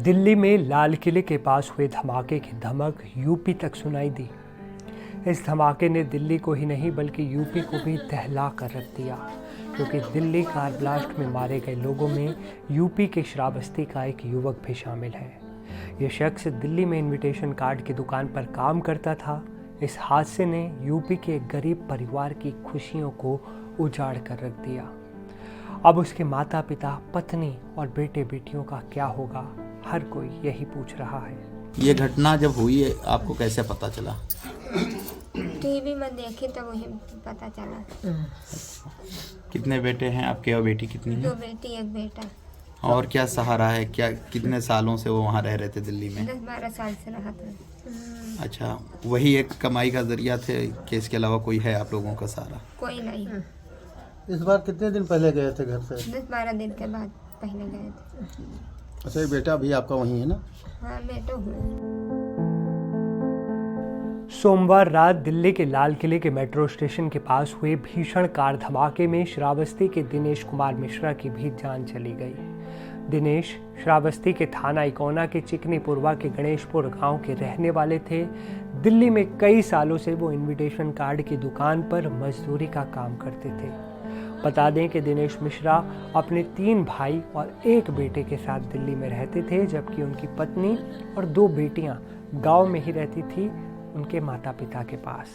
दिल्ली में लाल किले के पास हुए धमाके की धमक यूपी तक सुनाई दी। इस धमाके ने दिल्ली को ही नहीं बल्कि यूपी को भी दहला कर रख दिया, क्योंकि दिल्ली कार ब्लास्ट में मारे गए लोगों में यूपी के श्रावस्ती का एक युवक भी शामिल है। ये शख्स दिल्ली में इनविटेशन कार्ड की दुकान पर काम करता था। इस हादसे ने यूपी के एक गरीब परिवार की खुशियों को उजाड़ कर रख दिया। अब उसके माता पिता, पत्नी और बेटे बेटियों का क्या होगा, हर कोई यही पूछ रहा है। ये घटना जब हुई है आपको कैसे पता चला? टीवी में देखी तो वही पता चला। कितने बेटे हैं आपके और बेटी कितनी है? 2 बेटी 1 बेटा। और क्या सहारा है? क्या कितने सालों से वो वहाँ रह रहे थे दिल्ली में? 10-12 साल से रहा था। अच्छा, वही एक कमाई का जरिया थे कि इसके अलावा कोई है आप लोगों का सहारा? कोई नहीं। इस बार कितने दिन पहले गए थे घर से? 10-12 दिन के बाद पहले गए थे। अच्छा, ये बेटा भी आपका वहीं है ना? हाँ, बेटो हुए। सोमवार रात दिल्ली के लाल किले के मेट्रो स्टेशन के पास हुए भीषण कार धमाके में श्रावस्ती के दिनेश कुमार मिश्रा की भी जान चली गई। दिनेश श्रावस्ती के थाना इकोना के चिकनीपुरवा के गणेशपुर गांव के रहने वाले थे। दिल्ली में कई सालों से वो इनविटेशन कार्ड की दुकान पर मजदूरी का काम करते थे। बता दें कि दिनेश मिश्रा अपने 3 भाई और 1 बेटे के साथ दिल्ली में रहते थे, जबकि उनकी पत्नी और 2 बेटियां गांव में ही रहती थी, उनके माता पिता के पास।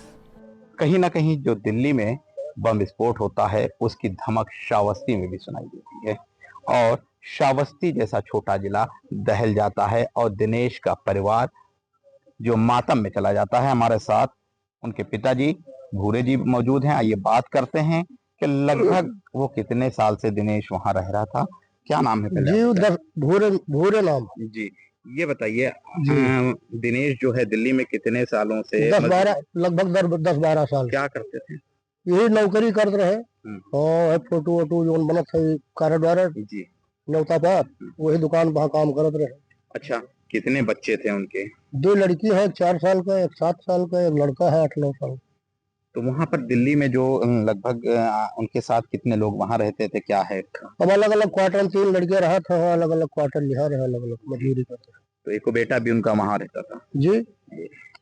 कहीं ना कहीं जो दिल्ली में बम विस्फोट होता है उसकी धमक श्रावस्ती में भी सुनाई देती है और श्रावस्ती जैसा छोटा जिला दहल जाता है और दिनेश का परिवार जो मातम में चला जाता है। हमारे साथ उनके पिताजी भूरे जी मौजूद हैं। आइए बात करते हैं कि लगभग वो कितने साल से दिनेश वहाँ रह रहा था। क्या नाम है पहले? जी, भूरे नाम। जी, ये बताइए दिनेश जो है दिल्ली में कितने सालों से? 10-12 साल। क्या करते थे? यही नौकरी करते रहे और फोटो वोटो जो बनत है कार्ड जी, न्योता पर वही दुकान वहाँ काम करते रहे। अच्छा, कितने बच्चे थे उनके? 2 लड़की है, 1 4 साल का, 1 7 साल का, 1 लड़का है 8-9 साल। तो वहाँ पर दिल्ली में जो लगभग उनके साथ कितने लोग वहाँ रहते थे, क्या है? अब अलग अलग क्वार्टर में 3 लड़के रहा था, अलग अलग क्वार्टर लिहा रहे, अलग अलग मजदूरी करते। तो एक बेटा भी उनका वहाँ रहता था? जी,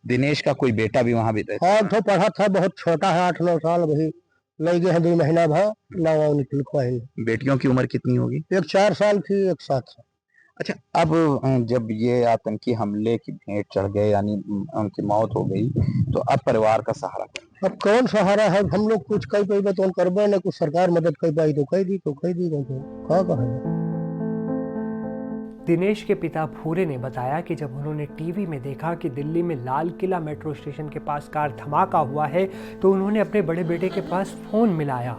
दिनेश का कोई बेटा भी वहाँ भी रहता? हाँ, तो पढ़ा था, बहुत छोटा है, 8-9 साल, वही लग गए हैं 2 महीना भा ना लिखवाई। बेटियों की उम्र कितनी होगी? 1 4 साल थी, 1 7 साल। अच्छा, अब जब ये आतंकी हमले की भेंट चढ़ गए यानी उनकी मौत हो गई, तो अब परिवार का सहारा क्या? अब कौन सहारा है? हम लोग कुछ कई पाई तो करबे न, कुछ सरकार मदद कर पाई तो कह दी कहा कहा। दिनेश के पिता भूरे ने बताया कि जब उन्होंने टीवी में देखा कि दिल्ली में लाल किला मेट्रो स्टेशन के पास कार धमाका हुआ है, तो उन्होंने अपने बड़े बेटे के पास फ़ोन मिलाया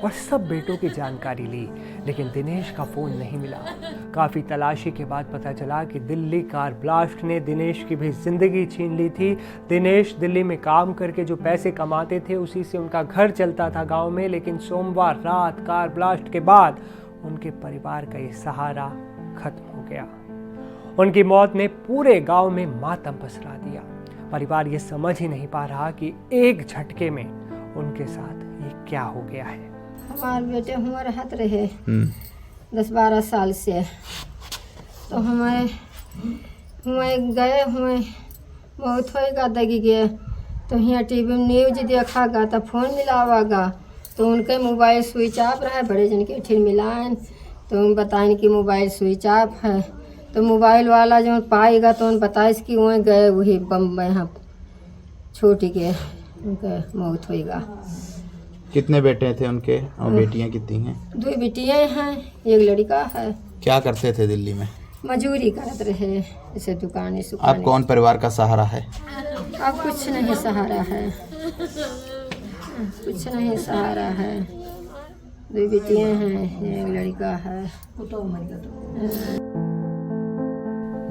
और सब बेटों की जानकारी ली, लेकिन दिनेश का फ़ोन नहीं मिला। काफ़ी तलाशी के बाद पता चला कि दिल्ली कार ब्लास्ट ने दिनेश की भी ज़िंदगी छीन ली थी। दिनेश दिल्ली में काम करके जो पैसे कमाते थे उसी से उनका घर चलता था गाँव में, लेकिन सोमवार रात कार ब्लास्ट के बाद उनके परिवार का ये सहारा खत्म हो गया। उनकी मौत ने पूरे गांव में मातम पसरा दिया। परिवार ये समझ ही नहीं पा रहा कि एक झटके में उनके साथ ये क्या हो गया है। हमारे बेटे हुआ रहत रहे 10-12 साल से, तो हमारे हुए गए हुए बहुत होएगा दगी गए, तो यहाँ टीवी में न्यूज देखागा तो फोन मिलावागा, तो उनके मोबाइल स्विच ऑफ रहा। बड़े जन के फिर मिलाएं तो बताएं कि मोबाइल स्विच ऑफ है, तो मोबाइल वाला जो पाएगा तो उन बताइस कि वहीं गए वही बम यहाँ छोटी के उनके मौत होएगा। कितने बेटे थे उनके और बेटियां कितनी हैं? 2 बेटियाँ हैं, 1 लड़का है। क्या करते थे दिल्ली में? मजूरी करते रहे, जैसे दुकानें अब कौन परिवार का सहारा है? अब कुछ नहीं सहारा है, कुछ नहीं सहारा है। 2 बेटियाँ हैं, 1 लड़का है।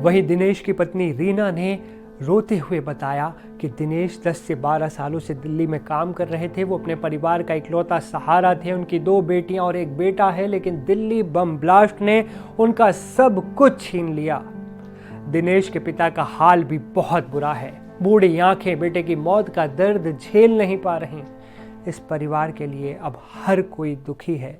वहीं दिनेश की पत्नी रीना ने रोते हुए बताया कि दिनेश 10 से 12 सालों से दिल्ली में काम कर रहे थे। वो अपने परिवार का इकलौता सहारा थे। उनकी 2 बेटियां और 1 बेटा है, लेकिन दिल्ली बम ब्लास्ट ने उनका सब कुछ छीन लिया। दिनेश के पिता का हाल भी बहुत बुरा है। बूढ़ी आंखें बेटे की मौत का दर्द झेल नहीं पा रही। इस परिवार के लिए अब हर कोई दुखी है।